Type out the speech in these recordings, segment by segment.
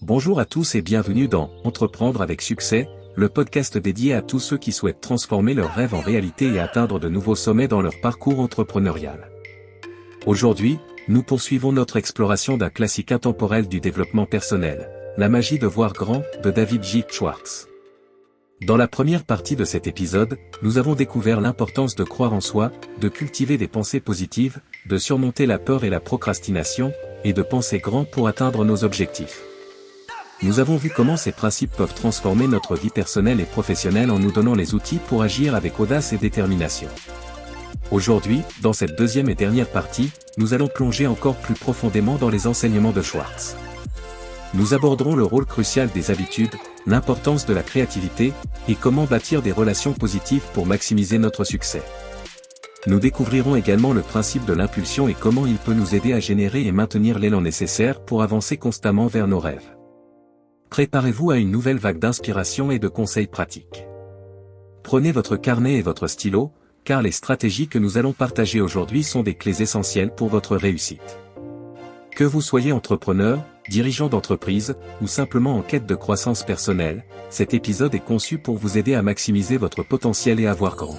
Bonjour à tous et bienvenue dans Entreprendre avec succès, le podcast dédié à tous ceux qui souhaitent transformer leurs rêves en réalité et atteindre de nouveaux sommets dans leur parcours entrepreneurial. Aujourd'hui, nous poursuivons notre exploration d'un classique intemporel du développement personnel, La magie de voir grand, de David J. Schwartz. Dans la première partie de cet épisode, nous avons découvert l'importance de croire en soi, de cultiver des pensées positives, de surmonter la peur et la procrastination, et de penser grand pour atteindre nos objectifs. Nous avons vu comment ces principes peuvent transformer notre vie personnelle et professionnelle en nous donnant les outils pour agir avec audace et détermination. Aujourd'hui, dans cette deuxième et dernière partie, nous allons plonger encore plus profondément dans les enseignements de Schwartz. Nous aborderons le rôle crucial des habitudes, l'importance de la créativité, et comment bâtir des relations positives pour maximiser notre succès. Nous découvrirons également le principe de l'impulsion et comment il peut nous aider à générer et maintenir l'élan nécessaire pour avancer constamment vers nos rêves. Préparez-vous à une nouvelle vague d'inspiration et de conseils pratiques. Prenez votre carnet et votre stylo, car les stratégies que nous allons partager aujourd'hui sont des clés essentielles pour votre réussite. Que vous soyez entrepreneur, dirigeant d'entreprise, ou simplement en quête de croissance personnelle, cet épisode est conçu pour vous aider à maximiser votre potentiel et à voir grand.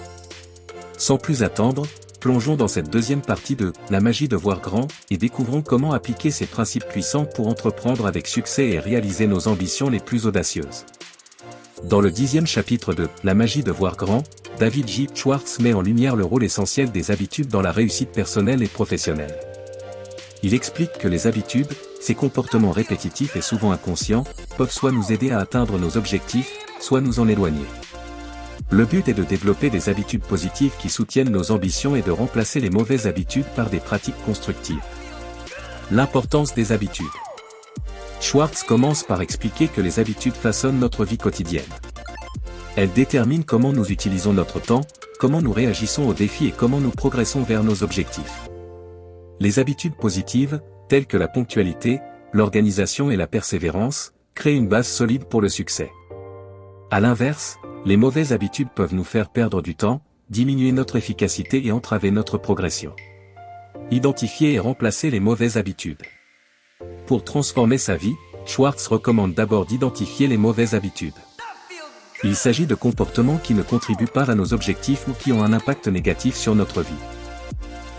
Sans plus attendre, plongeons dans cette deuxième partie de « La magie de voir grand » et découvrons comment appliquer ces principes puissants pour entreprendre avec succès et réaliser nos ambitions les plus audacieuses. Dans le 10e chapitre de « La magie de voir grand », David J. Schwartz met en lumière le rôle essentiel des habitudes dans la réussite personnelle et professionnelle. Il explique que les habitudes, ces comportements répétitifs et souvent inconscients, peuvent soit nous aider à atteindre nos objectifs, soit nous en éloigner. Le but est de développer des habitudes positives qui soutiennent nos ambitions et de remplacer les mauvaises habitudes par des pratiques constructives. L'importance des habitudes. Schwartz commence par expliquer que les habitudes façonnent notre vie quotidienne. Elles déterminent comment nous utilisons notre temps, comment nous réagissons aux défis et comment nous progressons vers nos objectifs. Les habitudes positives, telles que la ponctualité, l'organisation et la persévérance, créent une base solide pour le succès. À l'inverse, les mauvaises habitudes peuvent nous faire perdre du temps, diminuer notre efficacité et entraver notre progression. Identifier et remplacer les mauvaises habitudes. Pour transformer sa vie, Schwartz recommande d'abord d'identifier les mauvaises habitudes. Il s'agit de comportements qui ne contribuent pas à nos objectifs ou qui ont un impact négatif sur notre vie.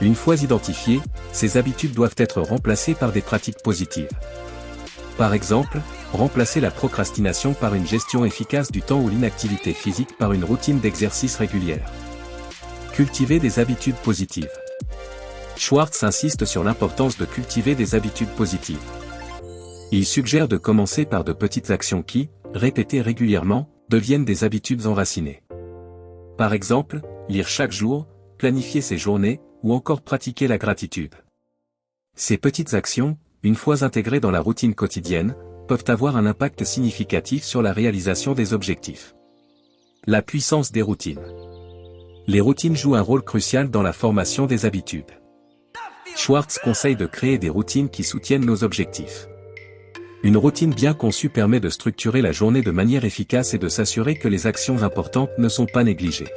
Une fois identifiées, ces habitudes doivent être remplacées par des pratiques positives. Par exemple, remplacer la procrastination par une gestion efficace du temps ou l'inactivité physique par une routine d'exercice régulière. Cultiver des habitudes positives. Schwartz insiste sur l'importance de cultiver des habitudes positives. Il suggère de commencer par de petites actions qui, répétées régulièrement, deviennent des habitudes enracinées. Par exemple, lire chaque jour, planifier ses journées, ou encore pratiquer la gratitude. Ces petites actions, une fois intégrées dans la routine quotidienne, peuvent avoir un impact significatif sur la réalisation des objectifs. La puissance des routines. Les routines jouent un rôle crucial dans la formation des habitudes. Schwartz conseille de créer des routines qui soutiennent nos objectifs. Une routine bien conçue permet de structurer la journée de manière efficace et de s'assurer que les actions importantes ne sont pas négligées.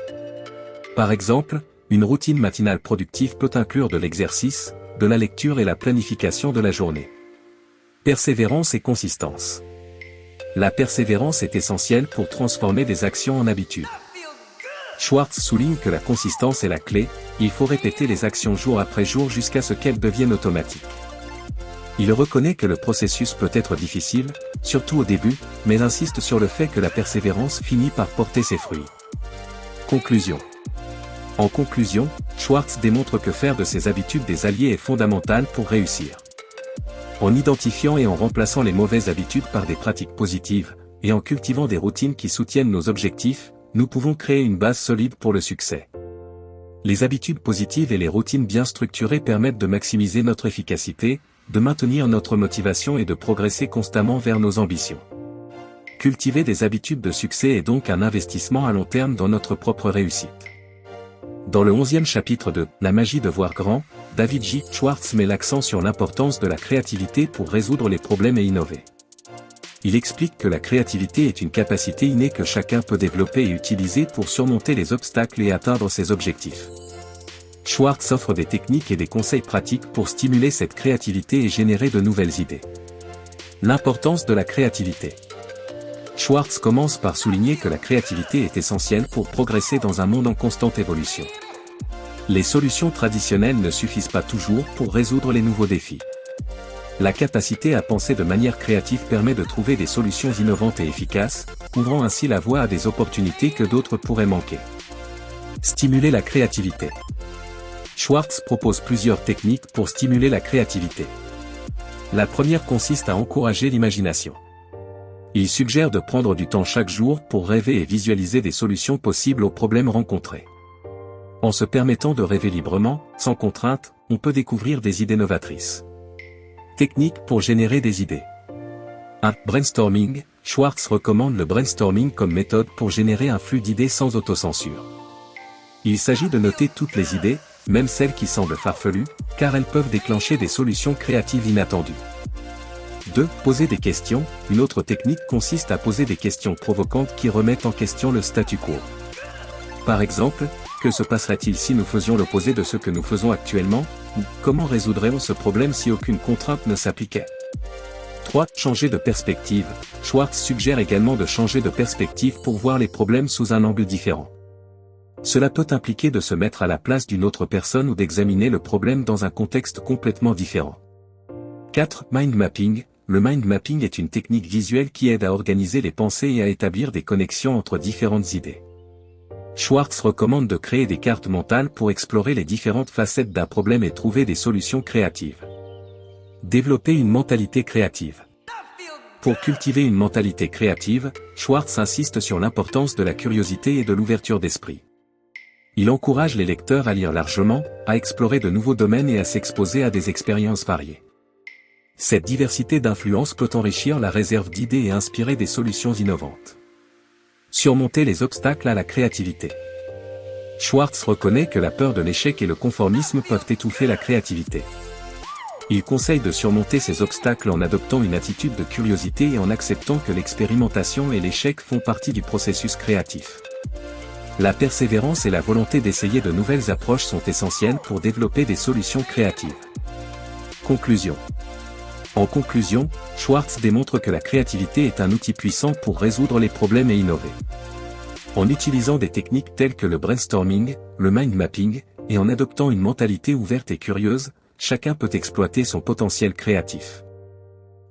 Par exemple, une routine matinale productive peut inclure de l'exercice, de la lecture et la planification de la journée. Persévérance et consistance. La persévérance est essentielle pour transformer des actions en habitudes. Schwartz souligne que la consistance est la clé, il faut répéter les actions jour après jour jusqu'à ce qu'elles deviennent automatiques. Il reconnaît que le processus peut être difficile, surtout au début, mais insiste sur le fait que la persévérance finit par porter ses fruits. Conclusion. En conclusion, Schwartz démontre que faire de ses habitudes des alliés est fondamental pour réussir. En identifiant et en remplaçant les mauvaises habitudes par des pratiques positives, et en cultivant des routines qui soutiennent nos objectifs, nous pouvons créer une base solide pour le succès. Les habitudes positives et les routines bien structurées permettent de maximiser notre efficacité, de maintenir notre motivation et de progresser constamment vers nos ambitions. Cultiver des habitudes de succès est donc un investissement à long terme dans notre propre réussite. Dans le 11e chapitre de « La magie de voir grand », David J. Schwartz met l'accent sur l'importance de la créativité pour résoudre les problèmes et innover. Il explique que la créativité est une capacité innée que chacun peut développer et utiliser pour surmonter les obstacles et atteindre ses objectifs. Schwartz offre des techniques et des conseils pratiques pour stimuler cette créativité et générer de nouvelles idées. L'importance de la créativité. Schwartz commence par souligner que la créativité est essentielle pour progresser dans un monde en constante évolution. Les solutions traditionnelles ne suffisent pas toujours pour résoudre les nouveaux défis. La capacité à penser de manière créative permet de trouver des solutions innovantes et efficaces, ouvrant ainsi la voie à des opportunités que d'autres pourraient manquer. Stimuler la créativité. Schwartz propose plusieurs techniques pour stimuler la créativité. La première consiste à encourager l'imagination. Il suggère de prendre du temps chaque jour pour rêver et visualiser des solutions possibles aux problèmes rencontrés. En se permettant de rêver librement, sans contrainte, on peut découvrir des idées novatrices. Technique pour générer des idées. 1. Brainstorming. Schwartz recommande le brainstorming comme méthode pour générer un flux d'idées sans autocensure. Il s'agit de noter toutes les idées, même celles qui semblent farfelues, car elles peuvent déclencher des solutions créatives inattendues. 2. Poser des questions. Une autre technique consiste à poser des questions provocantes qui remettent en question le statu quo. Par exemple, que se passerait-il si nous faisions l'opposé de ce que nous faisons actuellement, ou comment résoudrait-on ce problème si aucune contrainte ne s'appliquait? 3. Changer de perspective. Schwartz suggère également de changer de perspective pour voir les problèmes sous un angle différent. Cela peut impliquer de se mettre à la place d'une autre personne ou d'examiner le problème dans un contexte complètement différent. 4. Mind mapping. Le mind mapping est une technique visuelle qui aide à organiser les pensées et à établir des connexions entre différentes idées. Schwartz recommande de créer des cartes mentales pour explorer les différentes facettes d'un problème et trouver des solutions créatives. Développer une mentalité créative. Pour cultiver une mentalité créative, Schwartz insiste sur l'importance de la curiosité et de l'ouverture d'esprit. Il encourage les lecteurs à lire largement, à explorer de nouveaux domaines et à s'exposer à des expériences variées. Cette diversité d'influences peut enrichir la réserve d'idées et inspirer des solutions innovantes. Surmonter les obstacles à la créativité. Schwartz reconnaît que la peur de l'échec et le conformisme peuvent étouffer la créativité. Il conseille de surmonter ces obstacles en adoptant une attitude de curiosité et en acceptant que l'expérimentation et l'échec font partie du processus créatif. La persévérance et la volonté d'essayer de nouvelles approches sont essentielles pour développer des solutions créatives. Conclusion. En conclusion, Schwartz démontre que la créativité est un outil puissant pour résoudre les problèmes et innover. En utilisant des techniques telles que le brainstorming, le mind mapping, et en adoptant une mentalité ouverte et curieuse, chacun peut exploiter son potentiel créatif.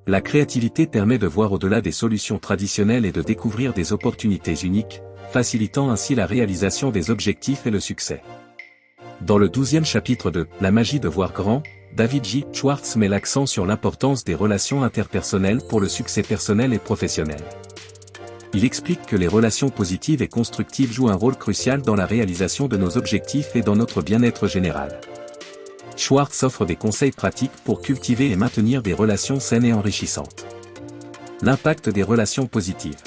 La créativité permet de voir au-delà des solutions traditionnelles et de découvrir des opportunités uniques, facilitant ainsi la réalisation des objectifs et le succès. Dans le 12e chapitre de « La magie de voir grand », David J. Schwartz met l'accent sur l'importance des relations interpersonnelles pour le succès personnel et professionnel. Il explique que les relations positives et constructives jouent un rôle crucial dans la réalisation de nos objectifs et dans notre bien-être général. Schwartz offre des conseils pratiques pour cultiver et maintenir des relations saines et enrichissantes. L'impact des relations positives.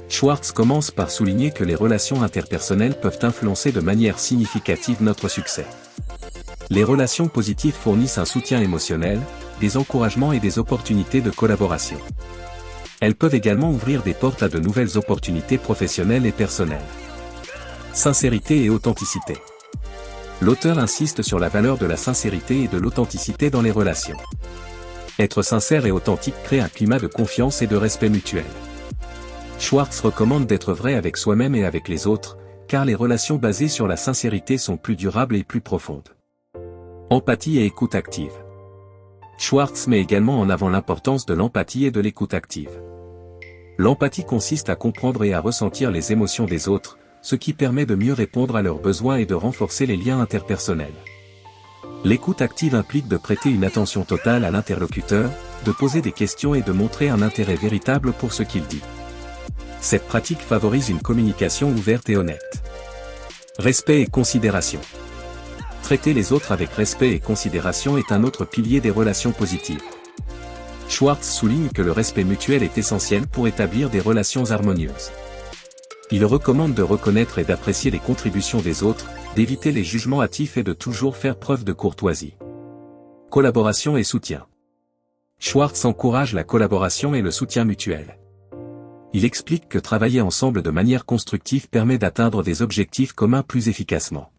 Schwartz commence par souligner que les relations interpersonnelles peuvent influencer de manière significative notre succès. Les relations positives fournissent un soutien émotionnel, des encouragements et des opportunités de collaboration. Elles peuvent également ouvrir des portes à de nouvelles opportunités professionnelles et personnelles. Sincérité et authenticité. L'auteur insiste sur la valeur de la sincérité et de l'authenticité dans les relations. Être sincère et authentique crée un climat de confiance et de respect mutuel. Schwartz recommande d'être vrai avec soi-même et avec les autres, car les relations basées sur la sincérité sont plus durables et plus profondes. Empathie et écoute active. Schwartz met également en avant l'importance de l'empathie et de l'écoute active. L'empathie consiste à comprendre et à ressentir les émotions des autres, ce qui permet de mieux répondre à leurs besoins et de renforcer les liens interpersonnels. L'écoute active implique de prêter une attention totale à l'interlocuteur, de poser des questions et de montrer un intérêt véritable pour ce qu'il dit. Cette pratique favorise une communication ouverte et honnête. Respect et considération. Traiter les autres avec respect et considération est un autre pilier des relations positives. Schwartz souligne que le respect mutuel est essentiel pour établir des relations harmonieuses. Il recommande de reconnaître et d'apprécier les contributions des autres, d'éviter les jugements hâtifs et de toujours faire preuve de courtoisie. Collaboration et soutien. Schwartz encourage la collaboration et le soutien mutuel. Il explique que travailler ensemble de manière constructive permet d'atteindre des objectifs communs plus efficacement.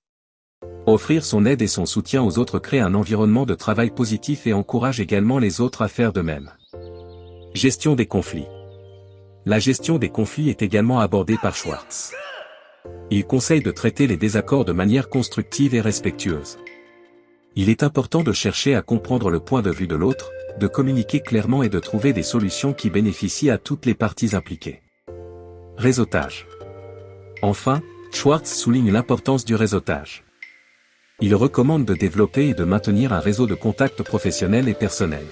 Offrir son aide et son soutien aux autres crée un environnement de travail positif et encourage également les autres à faire de même. Gestion des conflits. La gestion des conflits est également abordée par Schwartz. Il conseille de traiter les désaccords de manière constructive et respectueuse. Il est important de chercher à comprendre le point de vue de l'autre, de communiquer clairement et de trouver des solutions qui bénéficient à toutes les parties impliquées. Réseautage. Enfin, Schwartz souligne l'importance du réseautage. Il recommande de développer et de maintenir un réseau de contacts professionnels et personnels.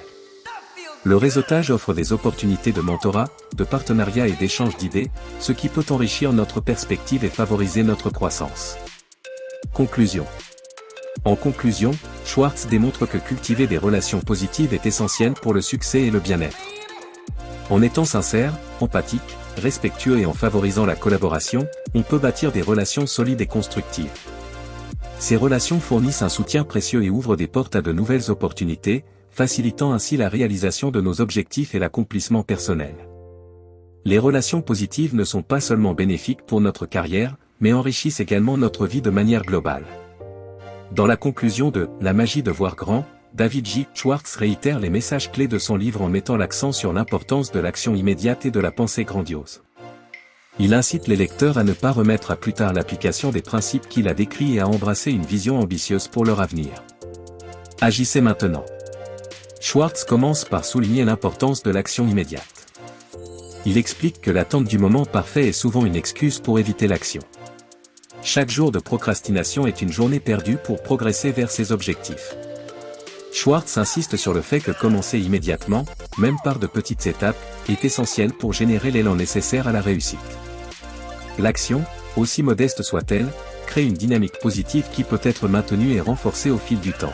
Le réseautage offre des opportunités de mentorat, de partenariat et d'échange d'idées, ce qui peut enrichir notre perspective et favoriser notre croissance. Conclusion. En conclusion, Schwartz démontre que cultiver des relations positives est essentiel pour le succès et le bien-être. En étant sincère, empathique, respectueux et en favorisant la collaboration, on peut bâtir des relations solides et constructives. Ces relations fournissent un soutien précieux et ouvrent des portes à de nouvelles opportunités, facilitant ainsi la réalisation de nos objectifs et l'accomplissement personnel. Les relations positives ne sont pas seulement bénéfiques pour notre carrière, mais enrichissent également notre vie de manière globale. Dans la conclusion de « La magie de voir grand », David J. Schwartz réitère les messages clés de son livre en mettant l'accent sur l'importance de l'action immédiate et de la pensée grandiose. Il incite les lecteurs à ne pas remettre à plus tard l'application des principes qu'il a décrits et à embrasser une vision ambitieuse pour leur avenir. Agissez maintenant. Schwartz commence par souligner l'importance de l'action immédiate. Il explique que l'attente du moment parfait est souvent une excuse pour éviter l'action. Chaque jour de procrastination est une journée perdue pour progresser vers ses objectifs. Schwartz insiste sur le fait que commencer immédiatement, même par de petites étapes, est essentiel pour générer l'élan nécessaire à la réussite. L'action, aussi modeste soit-elle, crée une dynamique positive qui peut être maintenue et renforcée au fil du temps.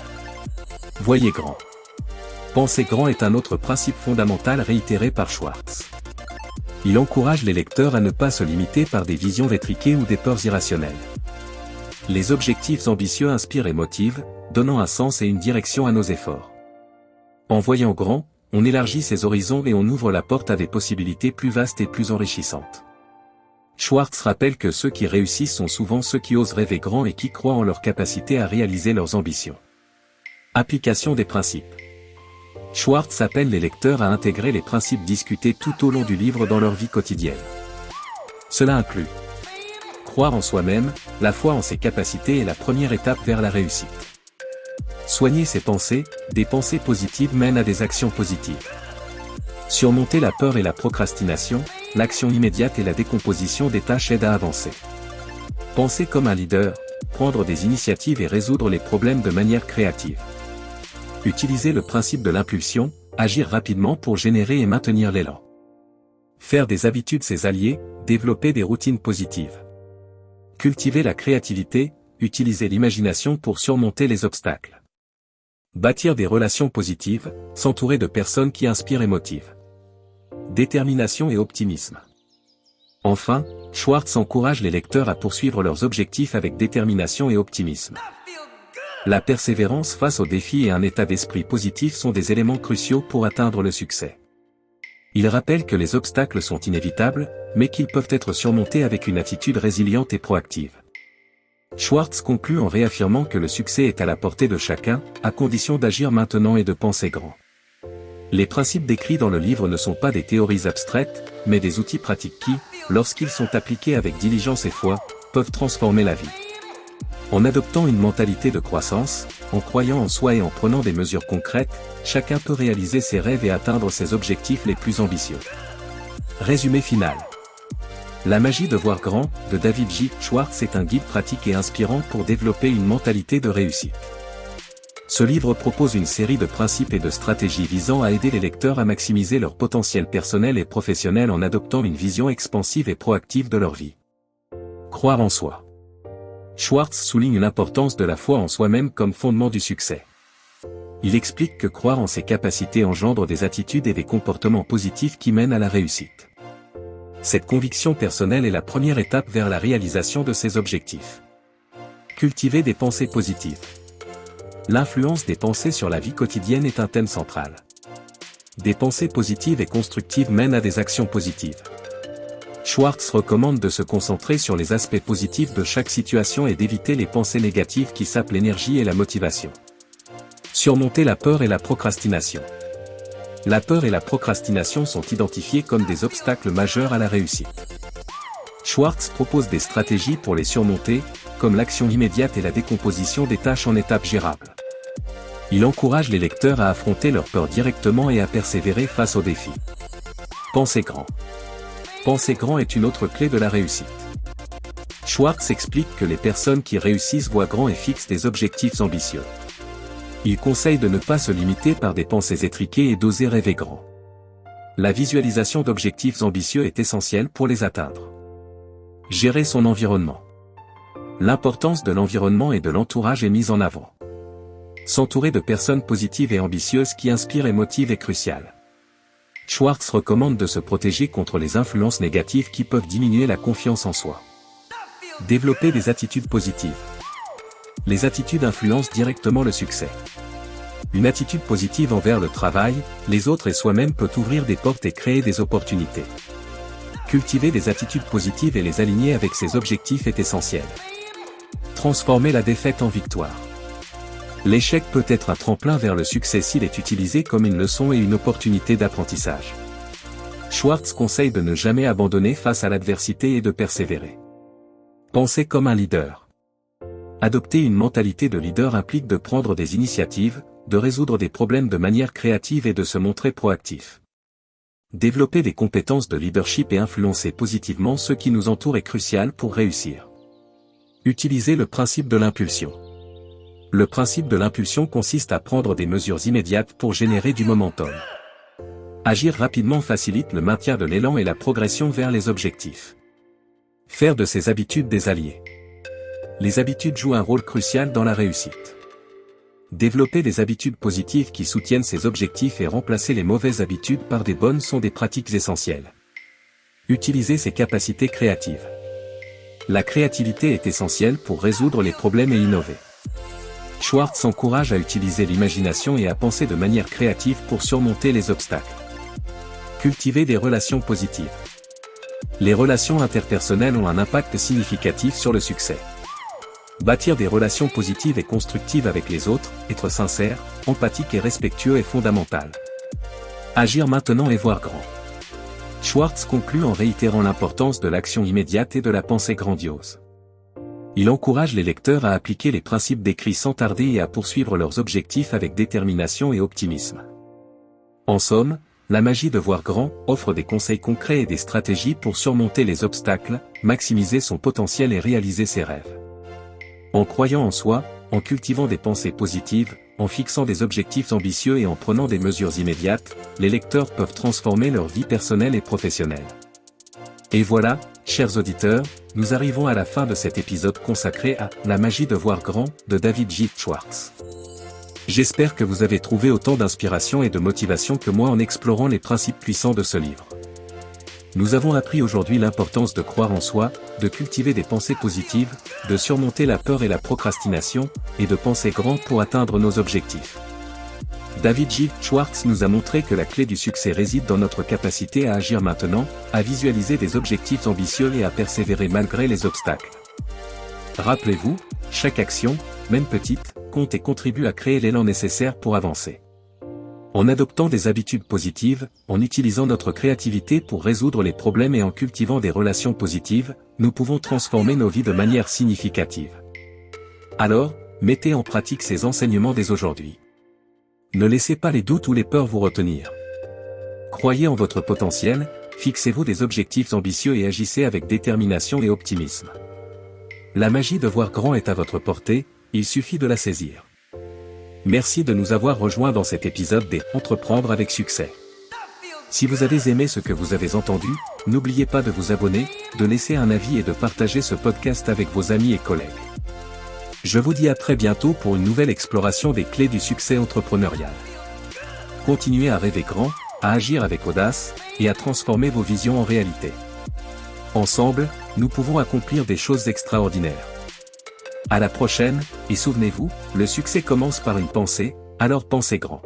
Voyez grand. Penser grand est un autre principe fondamental réitéré par Schwartz. Il encourage les lecteurs à ne pas se limiter par des visions rétriquées ou des peurs irrationnelles. Les objectifs ambitieux inspirent et motivent, donnant un sens et une direction à nos efforts. En voyant grand, on élargit ses horizons et on ouvre la porte à des possibilités plus vastes et plus enrichissantes. Schwartz rappelle que ceux qui réussissent sont souvent ceux qui osent rêver grand et qui croient en leur capacité à réaliser leurs ambitions. Application des principes. Schwartz appelle les lecteurs à intégrer les principes discutés tout au long du livre dans leur vie quotidienne. Cela inclut croire en soi-même, la foi en ses capacités est la première étape vers la réussite. Soigner ses pensées, des pensées positives mènent à des actions positives. Surmonter la peur et la procrastination, l'action immédiate et la décomposition des tâches aident à avancer. Penser comme un leader, prendre des initiatives et résoudre les problèmes de manière créative. Utiliser le principe de l'impulsion, agir rapidement pour générer et maintenir l'élan. Faire des habitudes ses alliés, développer des routines positives. Cultiver la créativité, utiliser l'imagination pour surmonter les obstacles. Bâtir des relations positives, s'entourer de personnes qui inspirent et motivent. Détermination et optimisme. Enfin, Schwartz encourage les lecteurs à poursuivre leurs objectifs avec détermination et optimisme. La persévérance face aux défis et un état d'esprit positif sont des éléments cruciaux pour atteindre le succès. Il rappelle que les obstacles sont inévitables, mais qu'ils peuvent être surmontés avec une attitude résiliente et proactive. Schwartz conclut en réaffirmant que le succès est à la portée de chacun, à condition d'agir maintenant et de penser grand. Les principes décrits dans le livre ne sont pas des théories abstraites, mais des outils pratiques qui, lorsqu'ils sont appliqués avec diligence et foi, peuvent transformer la vie. En adoptant une mentalité de croissance, en croyant en soi et en prenant des mesures concrètes, chacun peut réaliser ses rêves et atteindre ses objectifs les plus ambitieux. Résumé final. La magie de voir grand, de David J. Schwartz est un guide pratique et inspirant pour développer une mentalité de réussite. Ce livre propose une série de principes et de stratégies visant à aider les lecteurs à maximiser leur potentiel personnel et professionnel en adoptant une vision expansive et proactive de leur vie. Croire en soi. Schwartz souligne l'importance de la foi en soi-même comme fondement du succès. Il explique que croire en ses capacités engendre des attitudes et des comportements positifs qui mènent à la réussite. Cette conviction personnelle est la première étape vers la réalisation de ses objectifs. Cultiver des pensées positives. L'influence des pensées sur la vie quotidienne est un thème central. Des pensées positives et constructives mènent à des actions positives. Schwartz recommande de se concentrer sur les aspects positifs de chaque situation et d'éviter les pensées négatives qui sapent l'énergie et la motivation. Surmonter la peur et la procrastination. La peur et la procrastination sont identifiés comme des obstacles majeurs à la réussite. Schwartz propose des stratégies pour les surmonter, comme l'action immédiate et la décomposition des tâches en étapes gérables. Il encourage les lecteurs à affronter leurs peurs directement et à persévérer face aux défis. Pensez grand. Penser grand est une autre clé de la réussite. Schwartz explique que les personnes qui réussissent voient grand et fixent des objectifs ambitieux. Il conseille de ne pas se limiter par des pensées étriquées et d'oser rêver grand. La visualisation d'objectifs ambitieux est essentielle pour les atteindre. Gérer son environnement. L'importance de l'environnement et de l'entourage est mise en avant. S'entourer de personnes positives et ambitieuses qui inspirent et motivent est crucial. Schwartz recommande de se protéger contre les influences négatives qui peuvent diminuer la confiance en soi. Développer des attitudes positives. Les attitudes influencent directement le succès. Une attitude positive envers le travail, les autres et soi-même peut ouvrir des portes et créer des opportunités. Cultiver des attitudes positives et les aligner avec ses objectifs est essentiel. Transformer la défaite en victoire. L'échec peut être un tremplin vers le succès s'il est utilisé comme une leçon et une opportunité d'apprentissage. Schwartz conseille de ne jamais abandonner face à l'adversité et de persévérer. Penser comme un leader. Adopter une mentalité de leader implique de prendre des initiatives, de résoudre des problèmes de manière créative et de se montrer proactif. Développer des compétences de leadership et influencer positivement ceux qui nous entourent est crucial pour réussir. Utiliser le principe de l'impulsion. Le principe de l'impulsion consiste à prendre des mesures immédiates pour générer du momentum. Agir rapidement facilite le maintien de l'élan et la progression vers les objectifs. Faire de ses habitudes des alliés. Les habitudes jouent un rôle crucial dans la réussite. Développer des habitudes positives qui soutiennent ses objectifs et remplacer les mauvaises habitudes par des bonnes sont des pratiques essentielles. Utiliser ses capacités créatives. La créativité est essentielle pour résoudre les problèmes et innover. Schwartz encourage à utiliser l'imagination et à penser de manière créative pour surmonter les obstacles. Cultiver des relations positives. Les relations interpersonnelles ont un impact significatif sur le succès. Bâtir des relations positives et constructives avec les autres, être sincère, empathique et respectueux est fondamental. Agir maintenant et voir grand. Schwartz conclut en réitérant l'importance de l'action immédiate et de la pensée grandiose. Il encourage les lecteurs à appliquer les principes décrits sans tarder et à poursuivre leurs objectifs avec détermination et optimisme. En somme, la magie de voir grand offre des conseils concrets et des stratégies pour surmonter les obstacles, maximiser son potentiel et réaliser ses rêves. En croyant en soi, en cultivant des pensées positives, en fixant des objectifs ambitieux et en prenant des mesures immédiates, les lecteurs peuvent transformer leur vie personnelle et professionnelle. Et voilà, chers auditeurs, nous arrivons à la fin de cet épisode consacré à « La magie de voir grand » de David J. Schwartz. J'espère que vous avez trouvé autant d'inspiration et de motivation que moi en explorant les principes puissants de ce livre. Nous avons appris aujourd'hui l'importance de croire en soi, de cultiver des pensées positives, de surmonter la peur et la procrastination, et de penser grand pour atteindre nos objectifs. David J. Schwartz nous a montré que la clé du succès réside dans notre capacité à agir maintenant, à visualiser des objectifs ambitieux et à persévérer malgré les obstacles. Rappelez-vous, chaque action, même petite, compte et contribue à créer l'élan nécessaire pour avancer. En adoptant des habitudes positives, en utilisant notre créativité pour résoudre les problèmes et en cultivant des relations positives, nous pouvons transformer nos vies de manière significative. Alors, mettez en pratique ces enseignements dès aujourd'hui. Ne laissez pas les doutes ou les peurs vous retenir. Croyez en votre potentiel, fixez-vous des objectifs ambitieux et agissez avec détermination et optimisme. La magie de voir grand est à votre portée, il suffit de la saisir. Merci de nous avoir rejoints dans cet épisode des Entreprendre avec succès. Si vous avez aimé ce que vous avez entendu, n'oubliez pas de vous abonner, de laisser un avis et de partager ce podcast avec vos amis et collègues. Je vous dis à très bientôt pour une nouvelle exploration des clés du succès entrepreneurial. Continuez à rêver grand, à agir avec audace, et à transformer vos visions en réalité. Ensemble, nous pouvons accomplir des choses extraordinaires. À la prochaine, et souvenez-vous, le succès commence par une pensée, alors pensez grand.